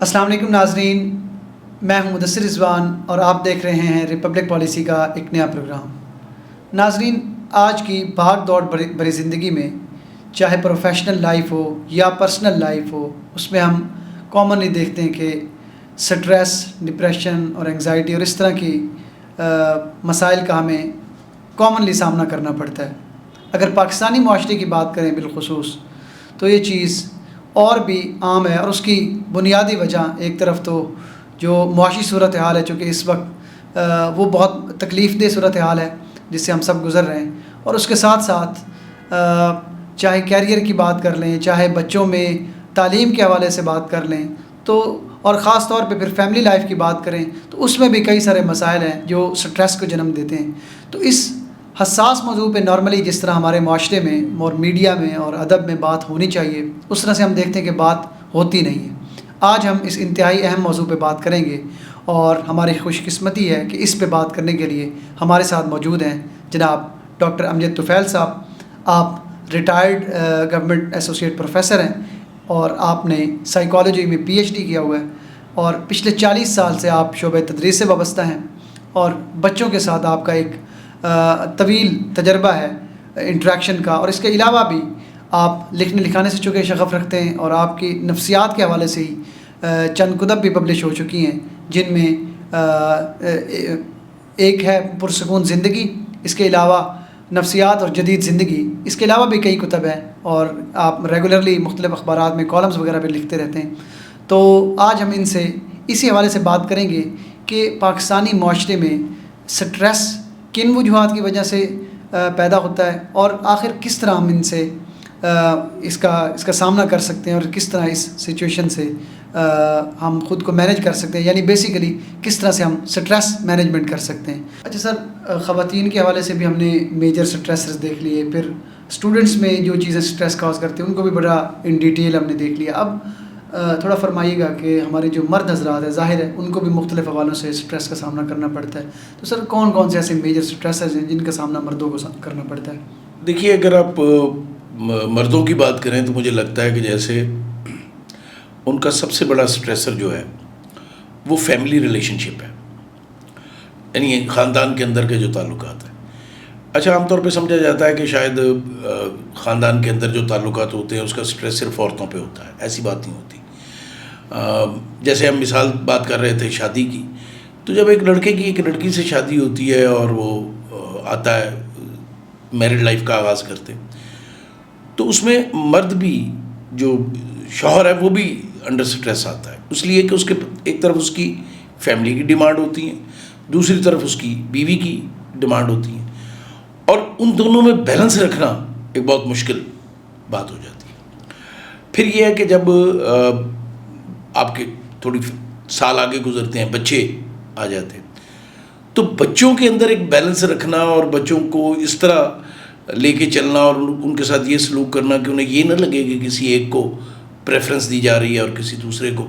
السلام علیکم ناظرین، میں ہوں مدثر رضوان اور آپ دیکھ رہے ہیں ریپبلک پالیسی کا ایک نیا پروگرام۔ ناظرین، آج کی بھاگ دوڑ بھری زندگی میں چاہے پروفیشنل لائف ہو یا پرسنل لائف ہو، اس میں ہم کامنلی دیکھتے ہیں کہ سٹریس، ڈپریشن اور انگزائٹی اور اس طرح کی مسائل کا ہمیں کامنلی سامنا کرنا پڑتا ہے۔ اگر پاکستانی معاشرے کی بات کریں بالخصوص تو یہ چیز اور بھی عام ہے، اور اس کی بنیادی وجہ ایک طرف تو جو معاشی صورتحال ہے، چونکہ اس وقت وہ بہت تکلیف دہ صورتحال ہے جس سے ہم سب گزر رہے ہیں، اور اس کے ساتھ ساتھ چاہے کیریئر کی بات کر لیں، چاہے بچوں میں تعلیم کے حوالے سے بات کر لیں، تو اور خاص طور پہ پھر فیملی لائف کی بات کریں تو اس میں بھی کئی سارے مسائل ہیں جو سٹریس کو جنم دیتے ہیں۔ تو اس حساس موضوع پہ نارملی جس طرح ہمارے معاشرے میں اور میڈیا میں اور ادب میں بات ہونی چاہیے، اس طرح سے ہم دیکھتے ہیں کہ بات ہوتی نہیں ہے۔ آج ہم اس انتہائی اہم موضوع پہ بات کریں گے، اور ہماری خوش قسمتی ہے کہ اس پہ بات کرنے کے لیے ہمارے ساتھ موجود ہیں جناب ڈاکٹر امجد طفیل صاحب۔ آپ ریٹائرڈ گورنمنٹ ایسوسیٹ پروفیسر ہیں اور آپ نے سائیکالوجی میں پی ایچ ڈی کیا ہوا ہے، اور پچھلے 40 سال سے آپ شعبہ تدریس سے وابستہ ہیں، اور بچوں کے ساتھ آپ کا ایک طویل تجربہ ہے انٹریکشن کا، اور اس کے علاوہ بھی آپ لکھنے لکھانے سے چونکہ شغف رکھتے ہیں، اور آپ کی نفسیات کے حوالے سے ہی چند کتب بھی پبلش ہو چکی ہیں، جن میں ایک ہے پرسکون زندگی، اس کے علاوہ نفسیات اور جدید زندگی، اس کے علاوہ بھی کئی کتب ہیں، اور آپ ریگولرلی مختلف اخبارات میں کالمز وغیرہ پہ لکھتے رہتے ہیں۔ تو آج ہم ان سے اسی حوالے سے بات کریں گے کہ پاکستانی معاشرے میں سٹریس کن وجوہات کی وجہ سے پیدا ہوتا ہے، اور آخر کس طرح ہم ان سے اس کا سامنا کر سکتے ہیں، اور کس طرح اس سچویشن سے ہم خود کو مینیج کر سکتے ہیں، یعنی بیسیکلی کس طرح سے ہم سٹریس مینجمنٹ کر سکتے ہیں۔ اچھا سر، خواتین کے حوالے سے بھی ہم نے میجر سٹریسز دیکھ لیے، پھر اسٹوڈنٹس میں جو چیزیں سٹریس کاز کرتے ہیں ان کو بھی بڑا ان ڈیٹیل ہم نے دیکھ لیا۔ اب تھوڑا فرمائیے گا کہ ہمارے جو مرد حضرات ہیں، ظاہر ہے ان کو بھی مختلف حوالوں سے سٹریس کا سامنا کرنا پڑتا ہے، تو سر کون کون سے ایسے میجر سٹریسز ہیں جن کا سامنا مردوں کو کرنا پڑتا ہے؟ دیکھیے، اگر آپ مردوں کی بات کریں تو مجھے لگتا ہے کہ جیسے ان کا سب سے بڑا سٹریسر جو ہے وہ فیملی ریلیشن شپ ہے، یعنی خاندان کے اندر کے جو تعلقات ہیں۔ اچھا، عام طور پہ سمجھا جاتا ہے کہ شاید خاندان کے اندر جو تعلقات ہوتے ہیں اس کا سٹریس صرف عورتوں پہ ہوتا ہے، ایسی بات نہیں ہوتی۔ جیسے ہم مثال بات کر رہے تھے شادی کی، تو جب ایک لڑکے کی ایک لڑکی سے شادی ہوتی ہے اور وہ آتا ہے میرڈ لائف کا آغاز کرتے، تو اس میں مرد بھی، جو شوہر ہے، وہ بھی انڈر سٹریس آتا ہے، اس لیے کہ اس کے ایک طرف اس کی فیملی کی ڈیمانڈ ہوتی ہے، دوسری طرف اس کی بیوی کی ڈیمانڈ ہوتی ہے، اور ان دونوں میں بیلنس رکھنا ایک بہت مشکل بات ہو جاتی ہے۔ پھر یہ ہے کہ جب آپ کے تھوڑی سال آگے گزرتے ہیں، بچے آ جاتے ہیں، تو بچوں کے اندر ایک بیلنس رکھنا اور بچوں کو اس طرح لے کے چلنا اور ان کے ساتھ یہ سلوک کرنا کہ انہیں یہ نہ لگے کہ کسی ایک کو پریفرنس دی جا رہی ہے اور کسی دوسرے کو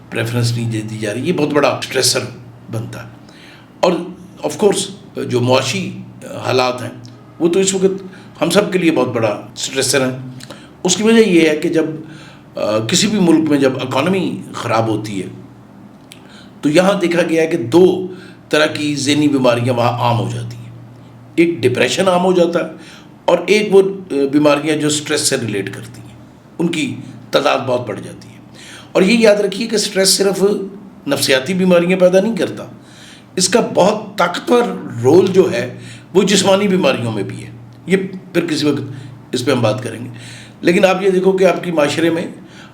پریفرنس نہیں دی جا رہی، یہ بہت بڑا سٹریسر بنتا ہے۔ اور آف کورس جو معاشی حالات ہیں وہ تو اس وقت ہم سب کے لیے بہت بڑا سٹریسر ہیں۔ اس کی وجہ یہ ہے کہ جب کسی بھی ملک میں جب اکانومی خراب ہوتی ہے تو یہاں دیکھا گیا ہے کہ دو طرح کی ذہنی بیماریاں وہاں عام ہو جاتی ہیں، ایک ڈپریشن عام ہو جاتا ہے، اور ایک وہ بیماریاں جو سٹریس سے ریلیٹ کرتی ہیں، ان کی تعداد بہت بڑھ جاتی ہے۔ اور یہ یاد رکھیے کہ سٹریس صرف نفسیاتی بیماریاں پیدا نہیں کرتا، اس کا بہت طاقتور رول جو ہے وہ جسمانی بیماریوں میں بھی ہے، یہ پھر کسی وقت اس پہ ہم بات کریں گے۔ لیکن آپ یہ دیکھو کہ آپ کی معاشرے میں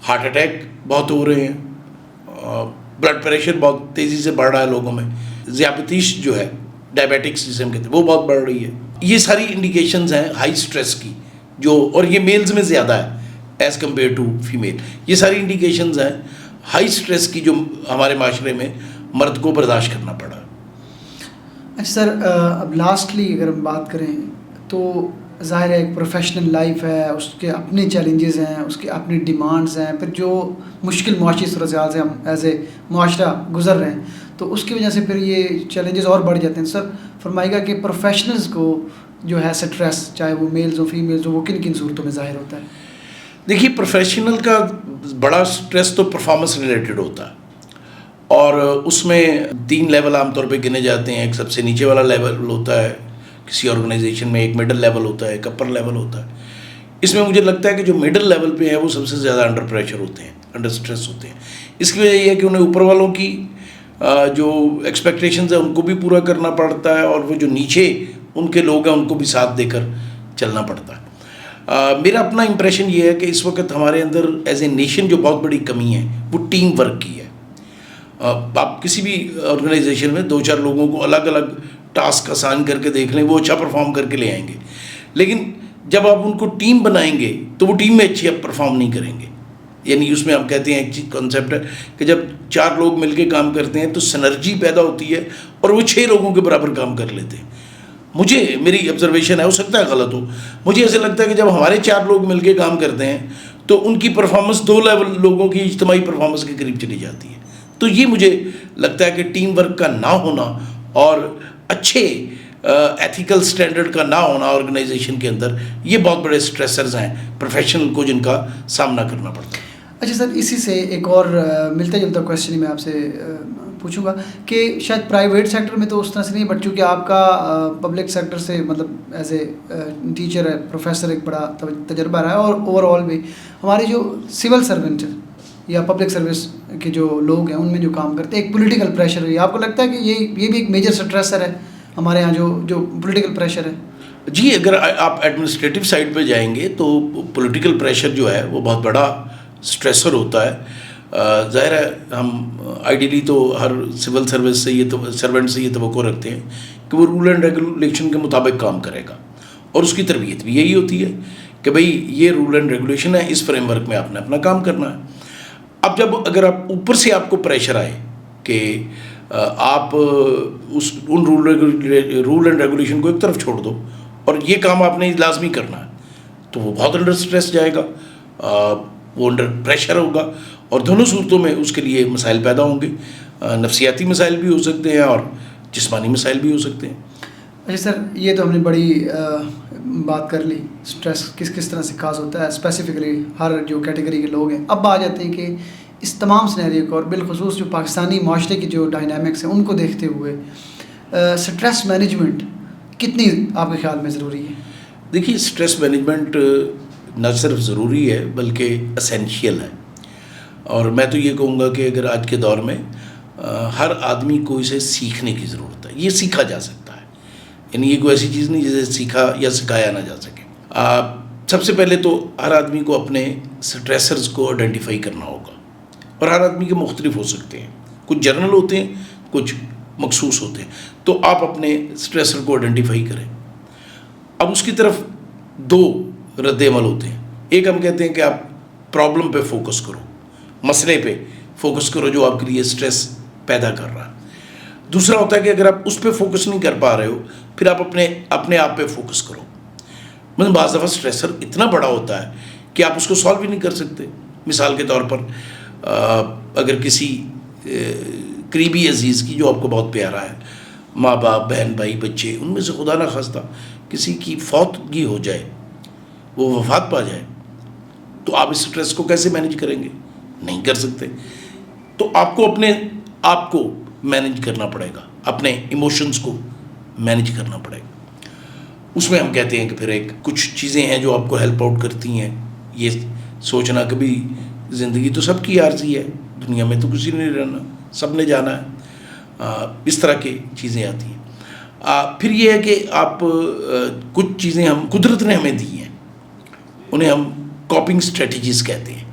ہارٹ اٹیک بہت ہو رہے ہیں، بلڈ پریشر بہت تیزی سے بڑھ رہا ہے لوگوں میں، ذیابیطس جو ہے، ڈائبیٹکس جسے ہم کہتے ہیں، وہ بہت بڑھ رہی ہے۔ یہ ساری انڈیکیشنز ہیں ہائی سٹریس کی، جو اور یہ میلز میں زیادہ ہے ایز کمپیئر ٹو فیمیل۔ یہ ساری انڈیکیشنز ہیں ہائی سٹریس کی جو ہمارے معاشرے میں مرد کو برداشت کرنا پڑا۔ اچھا سر، اب لاسٹلی اگر ہم بات کریں تو ظاہر ہے ایک پروفیشنل لائف ہے، اس کے اپنے چیلنجز ہیں، اس کے اپنی ڈیمانڈز ہیں، پھر جو مشکل معاشی صورتحال سے ہم ایز اے معاشرہ گزر رہے ہیں، تو اس کی وجہ سے پھر یہ چیلنجز اور بڑھ جاتے ہیں۔ سر فرمائے گا کہ پروفیشنلز کو جو ہے سٹریس، چاہے وہ میلز ہو فیمیلز ہو، وہ کن کن صورتوں میں ظاہر ہوتا ہے؟ دیکھیے، پروفیشنل کا بڑا سٹریس تو پرفارمنس ریلیٹڈ ہوتا ہے، اور اس میں 3 لیول عام طور پہ گنے جاتے ہیں. ایک سب سے نیچے والا لیول ہوتا ہے کسی آرگنائزیشن میں, ایک مڈل لیول ہوتا ہے, ایک اپر لیول ہوتا ہے. اس میں مجھے لگتا ہے کہ جو مڈل لیول پہ ہیں وہ سب سے زیادہ انڈر پریشر ہوتے ہیں, انڈر اسٹریس ہوتے ہیں. اس کی وجہ یہ ہے کہ انہیں اوپر والوں کی جو ایکسپیکٹیشنز ہیں ان کو بھی پورا کرنا پڑتا ہے, اور وہ جو نیچے ان کے لوگ ہیں ان کو بھی ساتھ دے کر چلنا پڑتا ہے. میرا اپنا امپریشن یہ ہے کہ اس وقت ہمارے اندر ایز اے نیشن جو بہت بڑی کمی ہے وہ ٹیم ورک کی ہے. آپ کسی بھی آرگنائزیشن میں 2-4 لوگوں کو الگ الگ ٹاسک آسان کر کے دیکھ لیں, وہ اچھا پرفارم کر کے لے آئیں گے, لیکن جب آپ ان کو ٹیم بنائیں گے تو وہ ٹیم میں اچھی پرفارم نہیں کریں گے. یعنی اس میں ہم کہتے ہیں ایک چیز کانسیپٹ ہے کہ جب 4 لوگ مل کے کام کرتے ہیں تو سنرجی پیدا ہوتی ہے اور وہ 6 لوگوں کے برابر کام کر لیتے ہیں. میری آبزرویشن ہے, ہو سکتا ہے غلط ہو, مجھے ایسے لگتا ہے کہ جب ہمارے 4 لوگ مل کے کام کرتے ہیں تو ان کی پرفارمنس 2 لیول لوگوں کی اجتماعی پرفارمنس کے قریب چلی جاتی ہے. تو یہ مجھے لگتا ہے کہ ٹیم ورک کا نہ ہونا اور اچھے ایتھیکل سٹینڈرڈ کا نہ ہونا آرگنائزیشن کے اندر, یہ بہت بڑے سٹریسرز ہیں پروفیشنل کو جن کا سامنا کرنا پڑتا ہے. اچھا سر, اسی سے ایک اور ملتا جلتا کویشچن میں آپ سے پوچھوں گا کہ شاید پرائیویٹ سیکٹر میں تو اس طرح سے نہیں, بٹ چونکہ آپ کا پبلک سیکٹر سے مطلب ایز اے ٹیچر ہے, پروفیسر, ایک بڑا تجربہ رہا ہے, اور اوور آل بھی ہمارے جو سول سرونٹ یا پبلک سروس کے جو لوگ ہیں ان میں جو کام کرتے ہیں, ایک پولیٹیکل پریشر ہے. آپ کو لگتا ہے کہ یہ بھی ایک میجر سٹریسر ہے ہمارے یہاں جو پولیٹیکل پریشر ہے؟ جی, اگر آپ ایڈمنسٹریٹو سائڈ پہ جائیں گے تو پولیٹیکل پریشر جو ہے وہ بہت بڑا سٹریسر ہوتا ہے. ظاہر ہے ہم آئیڈیلی تو ہر سول سروس سے سرونٹ سے یہ توقع رکھتے ہیں کہ وہ رول اینڈ ریگولیشن کے مطابق کام کرے گا, اور اس کی تربیت بھی یہی ہوتی ہے کہ بھئی یہ رول اینڈ ریگولیشن ہے, اس فریم ورک میں آپ نے اپنا کام کرنا ہے. اب اگر آپ اوپر سے آپ کو پریشر آئے کہ آپ ان رول اینڈ ریگولیشن کو ایک طرف چھوڑ دو اور یہ کام آپ نے لازمی کرنا ہے, تو وہ بہت انڈر سٹریس جائے گا, وہ انڈر پریشر ہوگا, اور دونوں صورتوں میں اس کے لیے مسائل پیدا ہوں گے. نفسیاتی مسائل بھی ہو سکتے ہیں اور جسمانی مسائل بھی ہو سکتے ہیں. اچھا سر, یہ تو ہم نے بڑی بات کر لی اسٹریس کس طرح سے کاز ہوتا ہے اسپیسیفکلی ہر جو کیٹیگری کے لوگ ہیں. اب آ جاتے ہیں کہ اس تمام سینیریو کو, اور بالخصوص جو پاکستانی معاشرے کی جو ڈائنامکس ہیں ان کو دیکھتے ہوئے اسٹریس مینجمنٹ کتنی آپ کے خیال میں ضروری ہے؟ دیکھیے, اسٹریس مینجمنٹ نہ صرف ضروری ہے بلکہ اسینشیل ہے. اور میں تو یہ کہوں گا کہ اگر آج کے دور میں ہر آدمی کو اسے سیکھنے کی ضرورت ہے. یہ سیکھا جا سکتا ہے, یعنی یہ کوئی ایسی چیز نہیں جسے سیکھا یا سکھایا نہ جا سکے. سب سے پہلے تو ہر آدمی کو اپنے سٹریسرز کو آئیڈینٹیفائی کرنا ہوگا, اور ہر آدمی کے مختلف ہو سکتے ہیں, کچھ جنرل ہوتے ہیں, کچھ مخصوص ہوتے ہیں. تو آپ اپنے سٹریسر کو آئیڈینٹیفائی کریں. اب اس کی طرف 2 رد عمل ہوتے ہیں. ایک ہم کہتے ہیں کہ آپ پرابلم پہ فوکس کرو, مسئلے پہ فوکس کرو جو آپ کے لیے سٹریس پیدا کر رہا ہے. دوسرا ہوتا ہے کہ اگر آپ اس پہ فوکس نہیں کر پا رہے ہو پھر آپ اپنے آپ پہ فوکس کرو. مطلب بعض دفعہ سٹریسر اتنا بڑا ہوتا ہے کہ آپ اس کو سالو بھی نہیں کر سکتے. مثال کے طور پر اگر کسی قریبی عزیز کی جو آپ کو بہت پیارا ہے, ماں باپ, بہن بھائی, بچے, ان میں سے خدا نہ خواستہ کسی کی فوتگی ہو جائے, وہ وفات پا جائے, تو آپ اس سٹریس کو کیسے مینیج کریں گے؟ نہیں کر سکتے. تو آپ کو اپنے آپ کو مینیج کرنا پڑے گا, اپنے ایموشنز کو مینیج کرنا پڑے گا. اس میں ہم کہتے ہیں کہ پھر کچھ چیزیں ہیں جو آپ کو ہیلپ آؤٹ کرتی ہیں. یہ سوچنا کہ بھی زندگی تو سب کی عارضی ہے, دنیا میں تو کسی نے نہیں رہنا, سب نے جانا ہے. اس طرح کی چیزیں آتی ہیں. پھر یہ ہے کہ آپ کچھ چیزیں قدرت نے ہمیں دی ہیں, انہیں ہم کوپنگ اسٹریٹجیز کہتے ہیں.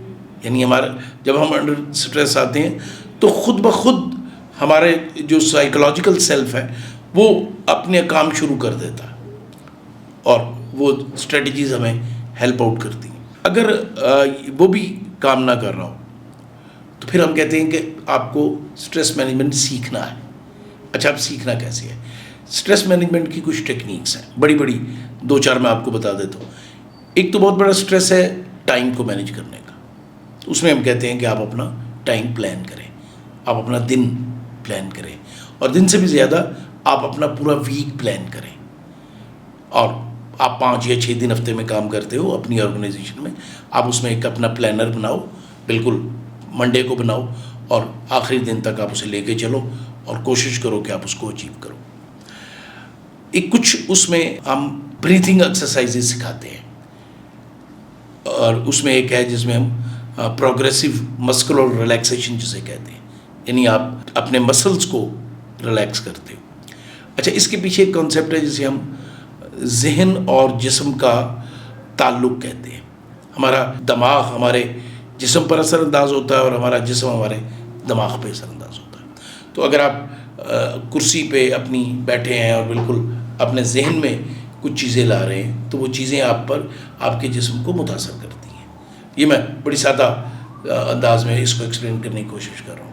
یعنی جب ہم انڈر سٹریس آتے ہیں تو خود بخود ہمارے جو سائیکولوجیکل سیلف ہے وہ اپنے کام شروع کر دیتا ہے, اور وہ اسٹریٹجیز ہمیں ہیلپ آؤٹ کرتی ہیں. اگر وہ بھی کام نہ کر رہا ہو تو پھر ہم کہتے ہیں کہ آپ کو اسٹریس مینجمنٹ سیکھنا ہے. اچھا, اب سیکھنا کیسے ہے؟ اسٹریس مینجمنٹ کی کچھ ٹیکنیکس ہیں, بڑی 2-4 میں آپ کو بتا دیتا ہوں. ایک تو بہت بڑا اسٹریس ہے ٹائم کو مینیج کرنے کا. اس میں ہم کہتے ہیں کہ آپ اپنا ٹائم پلان کریں, آپ اپنا دن پلان کریں, اور دن سے بھی زیادہ آپ اپنا پورا ویک پلان کریں. اور آپ 5 یا 6 دن ہفتے میں کام کرتے ہو اپنی آرگنائزیشن میں, آپ اس میں ایک اپنا پلانر بناؤ, بالکل منڈے کو بناؤ, اور آخری دن تک آپ اسے لے کے چلو اور کوشش کرو کہ آپ اس کو اچیو کرو. ایک کچھ اس میں ہم بریتھنگ ایکسرسائزز سکھاتے ہیں, اور اس میں ایک ہے جس میں ہم پروگریسو مسکولر ریلیکسیشن جسے کہتے ہیں, یعنی آپ اپنے مسلس کو ریلیکس کرتے ہو. اچھا, اس کے پیچھے ایک کانسیپٹ ہے جسے ہم ذہن اور جسم کا تعلق کہتے ہیں. ہمارا دماغ ہمارے جسم پر اثر انداز ہوتا ہے اور ہمارا جسم ہمارے دماغ پہ اثر انداز ہوتا ہے. تو اگر آپ کرسی پہ اپنی بیٹھے ہیں اور بالکل اپنے ذہن میں کچھ چیزیں لا رہے ہیں تو وہ چیزیں آپ پر آپ کے جسم کو متاثر کرتی ہیں. یہ میں بڑی سادہ انداز میں اس کو ایکسپلین کرنے کی کوشش کر رہا ہوں.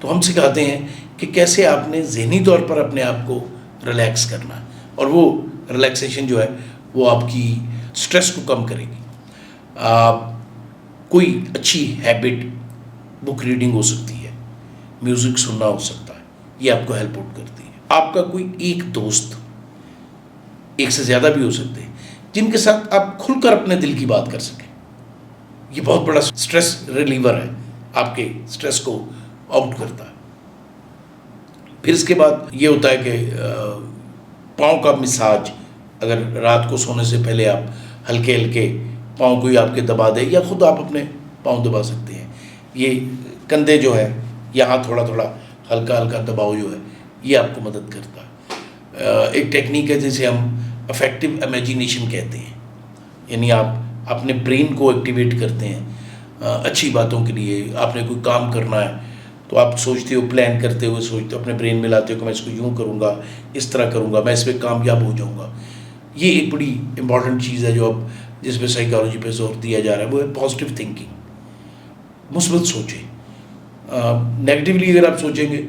تو ہم سکھاتے ہیں کہ کیسے آپ نے ذہنی طور پر اپنے آپ کو ریلیکس کرنا ہے, اور وہ ریلیکسیشن جو ہے وہ آپ کی سٹریس کو کم کرے گی. کوئی اچھی ہیبٹ بک ریڈنگ ہو سکتی ہے, میوزک سننا ہو سکتا ہے, یہ آپ کو ہیلپ آؤٹ کرتی ہے. آپ کا کوئی ایک دوست, ایک سے زیادہ بھی ہو سکتے ہیں, جن کے ساتھ آپ کھل کر اپنے دل کی بات کر سکیں, یہ بہت بڑا سٹریس ریلیور ہے, آپ کے سٹریس کو آؤٹ کرتا ہے. پھر اس کے بعد یہ ہوتا ہے کہ پاؤں کا مساج, اگر رات کو سونے سے پہلے آپ ہلکے ہلکے پاؤں کو ہی آپ کے دبا دیں, یا خود آپ اپنے پاؤں دبا سکتے ہیں. یہ کندھے جو ہے یہاں تھوڑا تھوڑا ہلکا ہلکا دباؤ جو ہے یہ آپ کو مدد کرتا ہے. ایک ٹیکنیک ہے جسے ہم افیکٹو امیجینیشن کہتے ہیں, یعنی آپ اپنے برین کو ایکٹیویٹ کرتے ہیں اچھی باتوں کے لیے. آپ نے کوئی کام کرنا ہے تو آپ سوچتے ہو, پلان کرتے ہوئے سوچتے ہو, اپنے برین میں لاتے ہو کہ میں اس کو یوں کروں گا, اس طرح کروں گا, میں اس پہ کامیاب ہو جاؤں گا. یہ ایک بڑی امپورٹنٹ چیز ہے جو اب جس پہ سائیکالوجی پہ زور دیا جا رہا ہے, وہ ہے پازیٹیو تھنکنگ. مثبت سوچیں. نیگیٹیولی اگر آپ سوچیں گے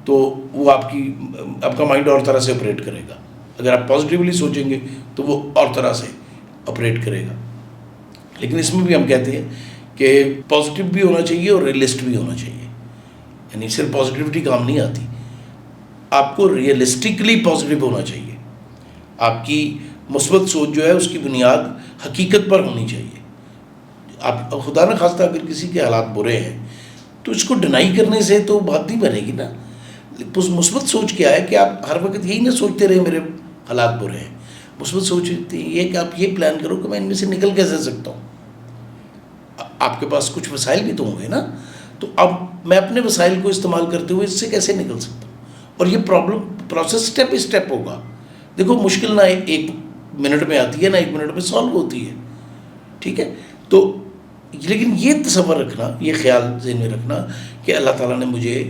تو وہ آپ کا مائنڈ اور طرح سے آپریٹ کرے گا. اگر آپ پازیٹیولی سوچیں گے تو وہ اور طرح سے آپریٹ کرے گا. لیکن اس میں بھی ہم کہتے ہیں کہ پازیٹیو بھی ہونا چاہیے اور ریئلسٹ بھی ہونا چاہیے. یعنی صرف پازیٹیوٹی کام نہیں آتی, آپ کو ریئلسٹکلی پازیٹیو ہونا چاہیے. آپ کی مثبت سوچ جو ہے اس کی بنیاد حقیقت پر ہونی چاہیے. آپ خدا نہ خواستہ اگر کسی کے حالات برے ہیں تو اس کو ڈینائی کرنے سے تو بات نہیں بنے گی نا. مثبت سوچ کیا ہے کہ آپ ہر وقت یہی نہ سوچتے رہے میرے حالات برے ہیں. مثبت سوچ یہ کہ آپ یہ پلان کرو کہ میں ان میں سے نکل کیسے سکتا ہوں. آپ کے پاس کچھ وسائل بھی تو ہوں گے نا, تو اب میں اپنے وسائل کو استعمال کرتے ہوئے اس سے کیسے نکل سکتا ہوں. اور یہ پروسیس اسٹیپ بائی اسٹیپ ہوگا. دیکھو مشکل نہ ایک منٹ میں آتی ہے, نہ ایک منٹ میں سالو ہوتی ہے, ٹھیک ہے. تو لیکن یہ تصور رکھنا, یہ خیال ذہن میں رکھنا کہ اللہ تعالیٰ نے مجھے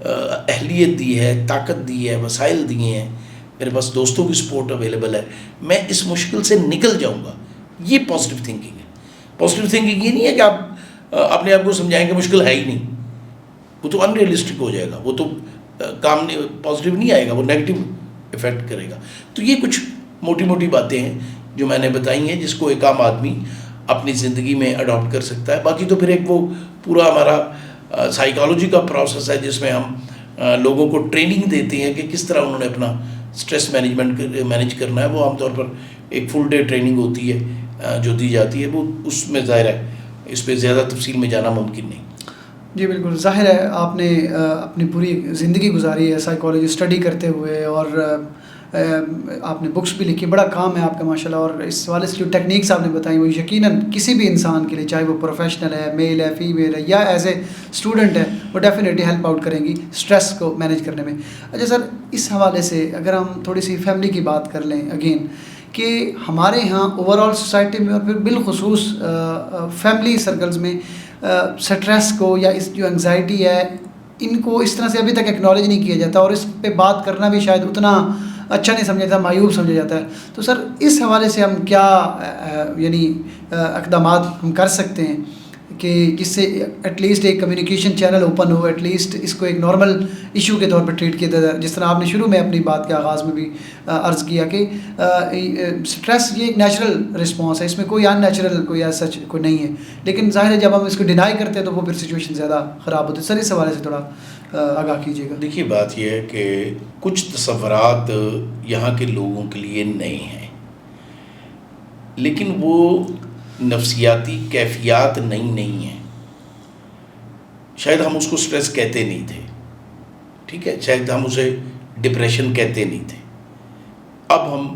اہلیت دی ہے, طاقت دی ہے, وسائل دیے ہیں, میرے پاس دوستوں کی سپورٹ اویلیبل ہے, میں اس مشکل سے نکل جاؤں گا. یہ پازیٹیو تھنکنگ ہے. پازیٹیو تھنکنگ یہ نہیں ہے کہ آپ اپنے آپ کو سمجھائیں کہ مشکل ہے ہی نہیں, وہ تو ان ریئلسٹک ہو جائے گا, وہ تو کام نہیں, پازیٹیو نہیں آئے گا, وہ نیگیٹو افیکٹ کرے گا. تو یہ کچھ موٹی موٹی باتیں ہیں جو میں نے بتائی ہیں جس کو ایک عام آدمی اپنی زندگی میں اڈاپٹ کر سکتا ہے. باقی تو پھر ایک وہ پورا ہمارا سائیکالوجی کا پروسیس ہے جس میں ہم لوگوں کو ٹریننگ دیتے ہیں کہ کس طرح انہوں نے اپنا اسٹریس مینیج کرنا ہے. وہ عام طور پر ایک فل ڈے ٹریننگ ہوتی ہے جو دی جاتی ہے, وہ اس میں ظاہر ہے اس پہ زیادہ تفصیل میں جانا ممکن نہیں. جی بالکل, ظاہر ہے آپ نے اپنی پوری زندگی گزاری ہے سائیکالوجی اسٹڈی کرتے ہوئے, اور آپ نے بکس بھی لکھی, بڑا کام ہے آپ کا ماشاءاللہ. اور اس حوالے سے جو ٹیکنیکس آپ نے بتائیں وہ یقیناً کسی بھی انسان کے لیے, چاہے وہ پروفیشنل ہے, میل ہے, فیمیل ہے, یا ایز اے اسٹوڈنٹ ہے, وہ ڈیفینیٹلی ہیلپ آؤٹ کریں گی اسٹریس کو مینیج کرنے میں. اچھا سر, اس حوالے سے اگر ہم تھوڑی سی فیملی کی بات کر لیں اگین, کہ ہمارے یہاں اوور آل سوسائٹی میں اور پھر بالخصوص فیملی سرکلز میں سٹریس کو یا اس جو انگزائٹی ہے ان کو اس طرح سے ابھی تک ایکنالج نہیں کیا جاتا, اور اس پہ بات کرنا بھی شاید اتنا اچھا نہیں سمجھا جاتا, معیوب سمجھا جاتا ہے. تو سر اس حوالے سے ہم کیا یعنی اقدامات ہم کر سکتے ہیں کہ جس سے ایٹ لیسٹ ایک کمیونیکیشن چینل اوپن ہو, ایٹ لیسٹ اس کو ایک نارمل ایشو کے طور پر ٹریٹ کیا جائے, جس طرح آپ نے شروع میں اپنی بات کے آغاز میں بھی عرض کیا کہ سٹریس یہ ایک نیچرل رسپانس ہے, اس میں کوئی ان نیچرل کوئی ایسا کوئی نہیں ہے. لیکن ظاہر ہے جب ہم اس کو ڈینائی کرتے ہیں تو وہ پھر سچویشن زیادہ خراب ہوتی ہے. سر اس حوالے سے تھوڑا آگاہ کیجیے گا. دیکھیے بات یہ ہے کہ کچھ تصورات یہاں کے لوگوں کے لیے نئے ہیں, لیکن وہ نفسیاتی کیفیات نئی نہیں ہیں. شاید ہم اس کو سٹریس کہتے نہیں تھے، ٹھیک ہے، شاید ہم اسے ڈپریشن کہتے نہیں تھے. اب ہم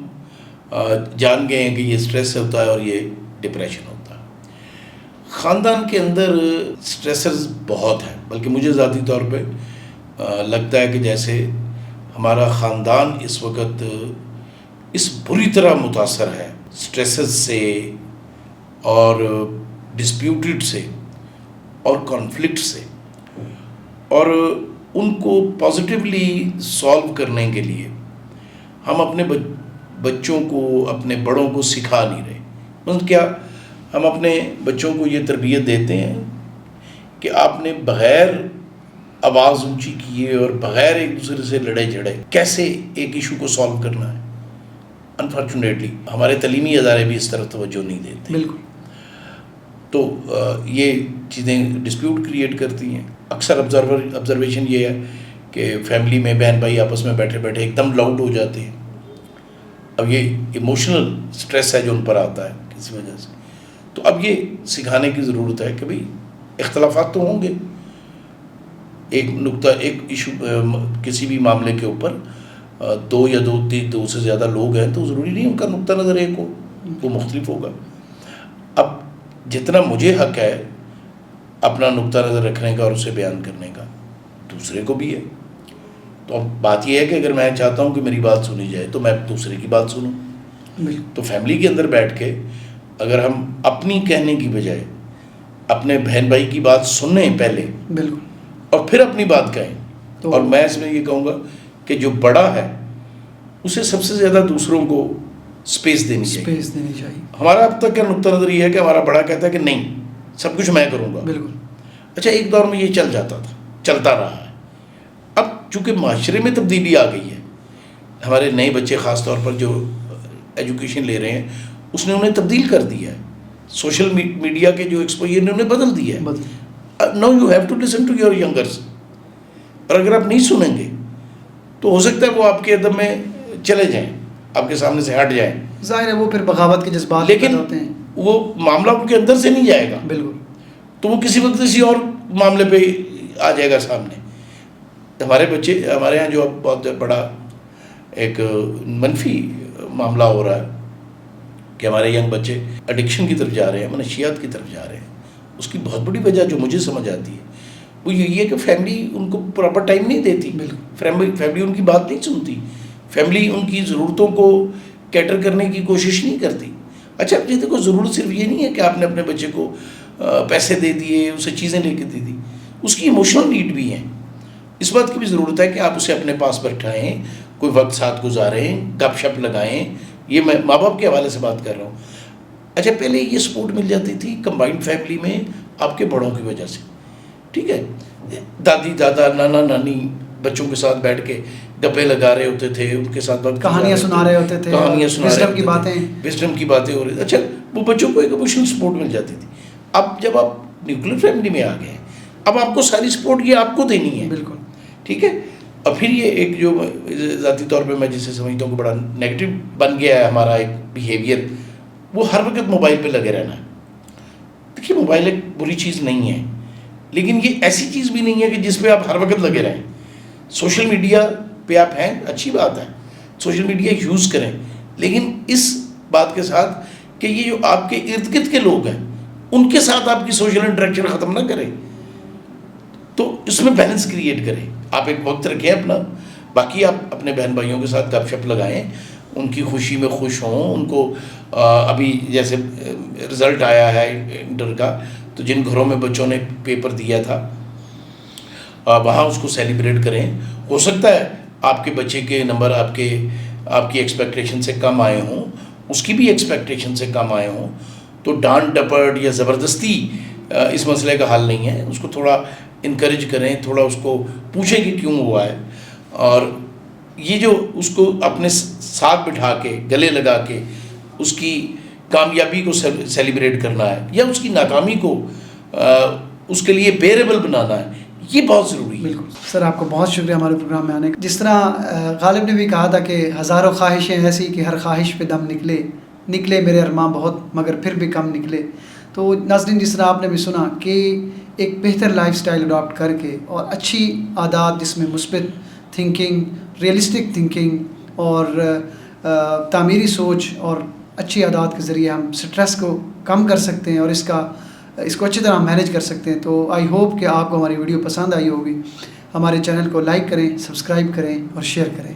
جان گئے ہیں کہ یہ سٹریس ہوتا ہے اور یہ ڈپریشن ہوتا ہے. خاندان کے اندر سٹریسرز بہت ہیں، بلکہ مجھے ذاتی طور پہ لگتا ہے کہ جیسے ہمارا خاندان اس وقت اس بری طرح متاثر ہے سٹریسز سے اور ڈسپیوٹڈ سے اور کانفلکٹ سے، اور ان کو پازیٹیولی سالو کرنے کے لیے ہم اپنے بچوں کو، اپنے بڑوں کو سکھا نہیں رہے. مطلب کیا، ہم اپنے بچوں کو یہ تربیت دیتے ہیں کہ آپ نے بغیر آواز اونچی کیے اور بغیر ایک دوسرے سے لڑے جھڑے کیسے ایک ایشو کو سالو کرنا ہے. انفارچونیٹلی ہمارے تعلیمی ادارے بھی اس طرف توجہ نہیں دیتے. بالکل. تو یہ چیزیں ڈسپیوٹ کریٹ کرتی ہیں. اکثر آبزرویشن یہ ہے کہ فیملی میں بہن بھائی آپس میں بیٹھے بیٹھے ایک دم لاؤڈ ہو جاتے ہیں. اب یہ ایموشنل سٹریس ہے جو ان پر آتا ہے کسی وجہ سے. تو اب یہ سکھانے کی ضرورت ہے کہ بھئی اختلافات تو ہوں گے، ایک نقطہ، ایک ایشو، کسی بھی معاملے کے اوپر دو سے زیادہ لوگ ہیں تو ضروری نہیں ان کا نقطہ نظر ایک ہو، وہ مختلف ہوگا. اب جتنا مجھے حق ہے اپنا نقطہ نظر رکھنے کا اور اسے بیان کرنے کا، دوسرے کو بھی ہے. تو اب بات یہ ہے کہ اگر میں چاہتا ہوں کہ میری بات سنی جائے تو میں دوسرے کی بات سنوں. تو فیملی کے اندر بیٹھ کے اگر ہم اپنی کہنے کی بجائے اپنے بہن بھائی کی بات سنیں پہلے، بالکل، اور پھر اپنی بات کہیں. اور میں اس میں یہ کہوں گا کہ جو بڑا ہے اسے سب سے زیادہ دوسروں کو سپیس دینی چاہیے. ہمارا اب تک کا نقطہ نظر یہ ہے کہ ہمارا بڑا کہتا ہے کہ نہیں، سب کچھ میں کروں گا. بالکل. اچھا، ایک دور میں یہ چل جاتا تھا، چلتا رہا ہے. اب چونکہ معاشرے میں تبدیلی آ گئی ہے، ہمارے نئے بچے خاص طور پر جو ایجوکیشن لے رہے ہیں اس نے انہیں تبدیل کر دیا ہے. سوشل میڈیا کے جو ایکسپوجر نے انہیں بدل دیا ہے. No you have to listen to your youngers. اور اگر آپ نہیں سنیں گے تو ہو سکتا ہے وہ آپ کے ادب میں چلے جائیں، آپ کے سامنے سے ہٹ جائیں. ظاہر ہے وہ پھر بغاوت کے جذبات لیکن ہوتے ہیں. وہ معاملہ ان کے اندر سے نہیں جائے گا. بالکل. تو وہ کسی وقت کسی اور معاملے پہ آ جائے گا سامنے. ہمارے بچے، ہمارے یہاں جو اب بہت بڑا ایک منفی معاملہ ہو رہا ہے کہ ہمارے ینگ بچے ایڈکشن کی طرف جا رہے ہیں، منشیات کی طرف جا رہے ہیں. اس کی بہت بڑی وجہ جو مجھے سمجھ آتی ہے وہ یہی ہے کہ فیملی ان کو پراپر ٹائم نہیں دیتی. فیملی ان کی بات نہیں سنتی. فیملی ان کی ضرورتوں کو کیٹر کرنے کی کوشش نہیں کرتی. اچھا، یہ دیکھو، ضرورت صرف یہ نہیں ہے کہ آپ نے اپنے بچے کو پیسے دے دیے، اسے چیزیں لے کے دے دی. اس کی ایموشنل نیڈ بھی ہیں. اس بات کی بھی ضرورت ہے کہ آپ اسے اپنے پاس بٹھائیں، کوئی وقت ساتھ گزاریں، گپ شپ لگائیں. یہ میں ماں باپ کے حوالے سے بات کر رہا ہوں. اچھا، پہلے یہ سپورٹ مل جاتی تھی کمبائنڈ فیملی میں آپ کے بڑوں کی وجہ سے، ٹھیک ہے. دادی دادا، نانا نانی بچوں کے ساتھ بیٹھ کے گپے لگا رہے ہوتے تھے، ان کے ساتھ کہانیاں سنا رہے ہوتے تھے، وزڈم کی باتیں ہو رہی. اچھا، وہ بچوں کو ایک ایموشنل سپورٹ مل جاتی تھی. اب جب آپ نیوکلیر فیملی میں آ گئے ہیں، اب آپ کو ساری سپورٹ یہ آپ کو دینی ہے. بالکل. ٹھیک ہے. اور پھر یہ ایک جو ذاتی طور پہ میں جسے سمجھتا ہوں کہ بڑا نیگیٹو بن گیا ہے ہمارا ایک بیہیویئر، وہ ہر وقت موبائل پہ لگے رہنا ہے. دیکھیے، موبائل ایک بری چیز نہیں ہے، لیکن یہ ایسی چیز بھی نہیں ہے کہ جس پہ آپ ہر وقت لگے رہیں. سوشل میڈیا پہ آپ ہیں، اچھی بات ہے، سوشل میڈیا یوز کریں، لیکن اس بات کے ساتھ کہ یہ جو آپ کے ارد گرد کے لوگ ہیں ان کے ساتھ آپ کی سوشل انٹریکشن ختم نہ کریں. تو اس میں بیلنس کریٹ کریں. آپ ایک وقت رکھیں اپنا، باقی آپ اپنے بہن بھائیوں کے ساتھ گپ شپ لگائیں، ان کی خوشی میں خوش ہوں. ان کو ابھی جیسے رزلٹ آیا ہے انٹر کا، تو جن گھروں میں بچوں نے پیپر دیا تھا وہاں اس کو سیلیبریٹ کریں. ہو سکتا ہے آپ کے بچے کے نمبر آپ کی ایکسپیکٹیشن سے کم آئے ہوں، اس کی بھی ایکسپیکٹیشن سے کم آئے ہوں. تو ڈانٹ ڈپٹ یا زبردستی اس مسئلے کا حل نہیں ہے. اس کو تھوڑا انکریج کریں، تھوڑا اس کو پوچھیں کہ کیوں ہوا ہے. اور یہ جو اس کو اپنے ساتھ بٹھا کے گلے لگا کے اس کی کامیابی کو سیلیبریٹ کرنا ہے یا اس کی ناکامی کو اس کے لیے بیئریبل بنانا ہے، یہ بہت ضروری ہے. بالکل سر، آپ کو بہت شکریہ ہمارے پروگرام میں آنے کا. جس طرح غالب نے بھی کہا تھا کہ ہزاروں خواہشیں ایسی کہ ہر خواہش پہ دم نکلے میرے ارماں بہت مگر پھر بھی کم نکلے. تو ناظرین، جس طرح آپ نے بھی سنا کہ ایک بہتر لائف سٹائل اڈاپٹ کر کے اور اچھی عادات جس میں مثبت تھنکنگ، ریئلسٹک تھنکنگ اور تعمیری سوچ اور اچھی عادات کے ذریعے ہم سٹریس کو کم کر سکتے ہیں اور اس کو اچھی طرح مینیج کر سکتے ہیں. تو آئی ہوپ کہ آپ کو ہماری ویڈیو پسند آئی ہوگی. ہمارے چینل کو لائک کریں، سبسکرائب کریں اور شیئر کریں.